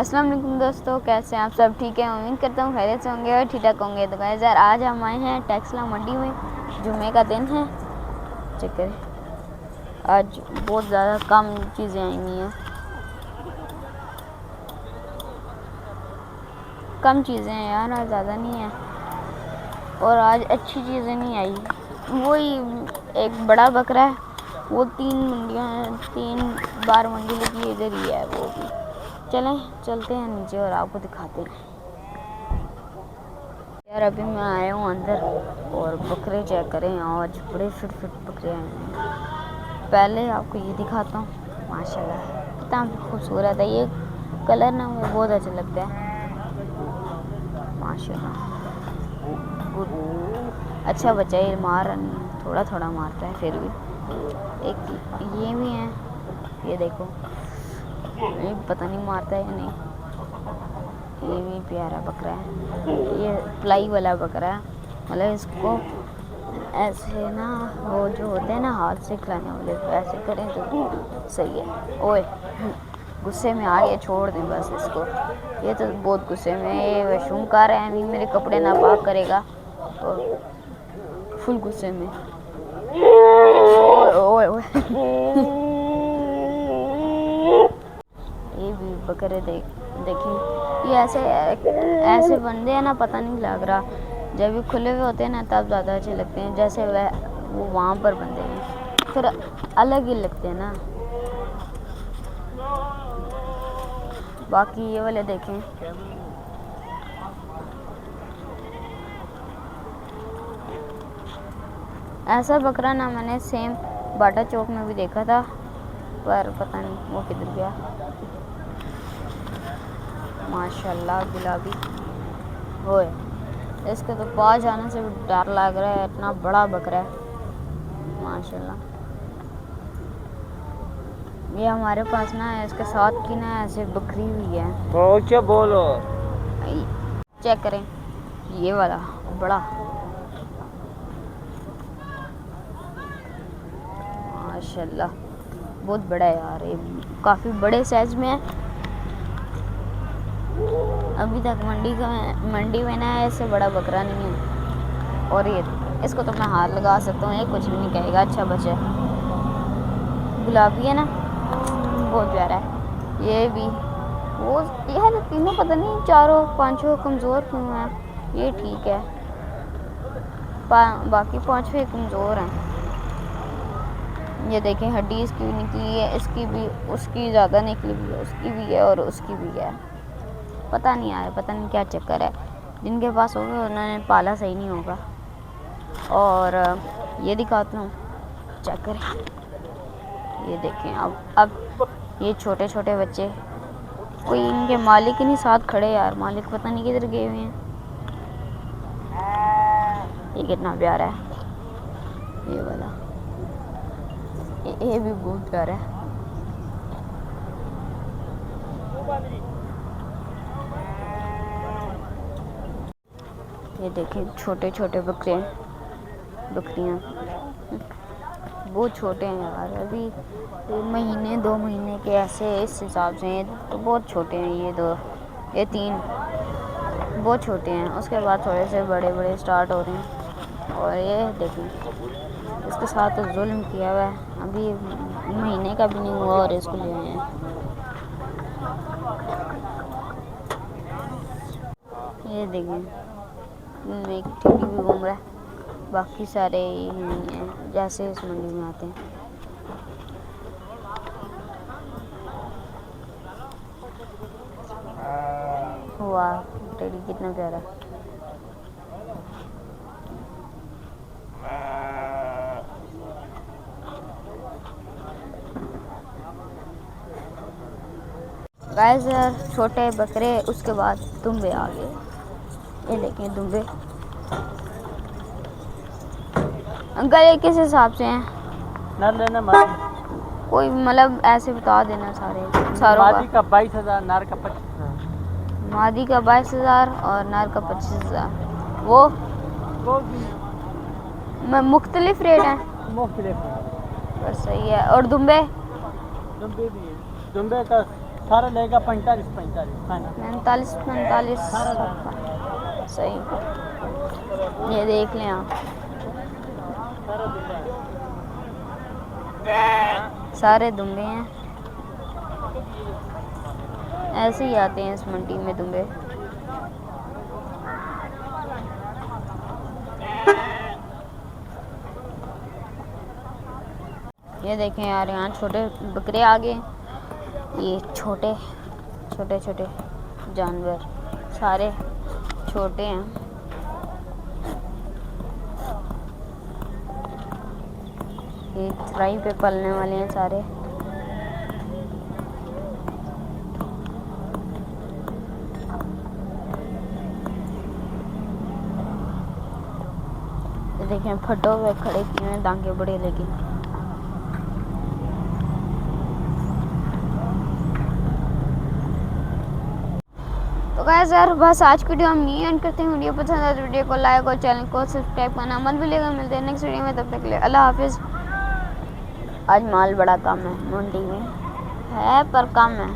अस्सलाम वालेकुम दोस्तों, कैसे हैं आप सब? ठीक है, उम्मीद करता हूँ खैरियत से होंगे और ठीक ठाक होंगे। तो गाइस यार, आज हम आए हैं टेक्सला मंडी में। जुम्मे का दिन है। चेक करें, आज बहुत ज़्यादा कम चीज़ें आई हुई हैं। कम चीज़ें हैं यार, आज ज़्यादा नहीं है। और आज अच्छी चीज़ें नहीं आई। वही एक बड़ा बकरा है, वो 3 मंडियाँ हैं, 3 बार मंडी लगी इधर ही है वो भी। चलते हैं नीचे और आपको दिखाते हैं। यार अभी मैं आया हूँ अंदर और बकरे चेक करें, आज बड़े फिट बकरे आए हैं। पहले आपको ये दिखाता हूँ। माशाल्लाह कितना खूबसूरत है ये कलर ना, मुझे बहुत अच्छा लगता है। माशाल्लाह अच्छा बच्चा है, मार नहीं, थोड़ा मारता है फिर भी। एक ये भी है, ये देखो, ये पता नहीं मारता है या नहीं। ये भी प्यारा बकरा है, ये प्लाई वाला बकरा है। मतलब इसको ऐसे ना, वो जो होते हैं ना हाथ से खिलाने वाले, ऐसे करें तो सही है। ओए गुस्से में आ गया, छोड़ दें बस इसको। ये तो बहुत गुस्से में, ये वशरूम का रहा है, मेरे कपड़े नापाक करेगा और फुल गुस्से में। ओए ओए ये भी बकरे देखें, ये ऐसे बंदे हैं ना, पता नहीं लग रहा। जब भी खुले हुए होते हैं ना तब ज़्यादा अच्छे लगते हैं, जैसे वो वहाँ पर बंदे हैं फिर अलग ही लगते हैं ना। बाकी ये वाले देखें, ऐसा बकरा ना मैंने सेम बाटा चौक में भी देखा था, पर पता नहीं वो किधर गया। माशाल्लाह गुलाबी होए, इसके तो पास जाने से भी डर लग रहा है, इतना बड़ा बकरा है माशाल्लाह। ये हमारे पास ना है, इसके साथ की ना ऐसे बकरी हुई है। क्या बोलो, चेक करें, ये वाला बड़ा माशाल्लाह बहुत बड़ा है यार, ये काफ़ी बड़े साइज में है। अभी तक मंडी में ना ऐसे बड़ा बकरा नहीं है। और ये इसको तो मैं हाथ लगा सकता हूँ, ये कुछ भी नहीं कहेगा। अच्छा बच्चा गुलाबी है ना, बहुत प्यारा है। ये भी वो यार तीनों पता नहीं चारों पांचों कमज़ोर क्यों हैं। ये ठीक है, बाकी पांचों कमज़ोर हैं। ये देखें, हड्डी इसकी भी निकली है, इसकी भी, उसकी ज़्यादा निकली भी है, उसकी भी है और उसकी भी है। पता नहीं यार, पता नहीं क्या चक्कर है। जिनके पास होगा उन्होंने पाला सही नहीं होगा। और ये दिखाता हूँ, चेक करें, ये देखें। अब ये छोटे छोटे बच्चे, कोई इनके मालिक ही नहीं साथ खड़े यार, मालिक पता नहीं किधर गए हुए हैं। ये कितना प्यारा है ये वाला, ये भी बहुत प्यारा है। ये देखें, छोटे छोटे बकरियाँ बहुत छोटे हैं यार, अभी 1-2 महीने के ऐसे इस हिसाब से तो बहुत छोटे हैं। ये 3 बहुत छोटे हैं, उसके बाद थोड़े से बड़े स्टार्ट हो रहे हैं। और ये देखें, इसके साथ तो जुल्म किया हुआ है, अभी महीने का भी नहीं हुआ और इसको ले आए हैं। ये देखें, एक टिड्डी भी घूम रहा है, बाकी सारे यही हैं जैसे इस मंडी में आते हैं। वाह टिड्डी कितना प्यारा। गाइस यार, छोटे बकरे, उसके बाद दुम्बे आ गए। ये देखें दुम्बे, अंकल ये किस हिसाब से हैं? कोई मतलब ऐसे बता देना सारों मादी का 22,000, नार का 25,000। मादी का 22,000 और नार का 25,000। वो मुख्तलिफ रेट हैं, मुख्तलिफ बस सही है। और दुम्बे भी है, दुम्बे का 18 लेगा 45 फाइनल। 45 सही। ये देख लें आप, सारे दुम्बे हैं। ऐसे ही आते हैं इस मंडी में दुम्बे। ये देखें यार, यहाँ छोटे बकरे आ गए। ये छोटे छोटे जानवर सारे छोटे हैं। ये चराई पे पलने वाले हैं सारे। ये देखें फटो हुए खड़े किए हैं, दांगे बड़े लेके। तो गाइस यार, बस आज की वीडियो हम यही एंड करते हैं। वीडियो पसंद आए तो वीडियो को लाइक और चैनल को सब्सक्राइब करना मत भूलिएगा। मिलते हैं नेक्स्ट वीडियो में, तब तक के लिए अल्लाह हाफिज़। आज माल बड़ा कम है मंडी में, है पर कम है।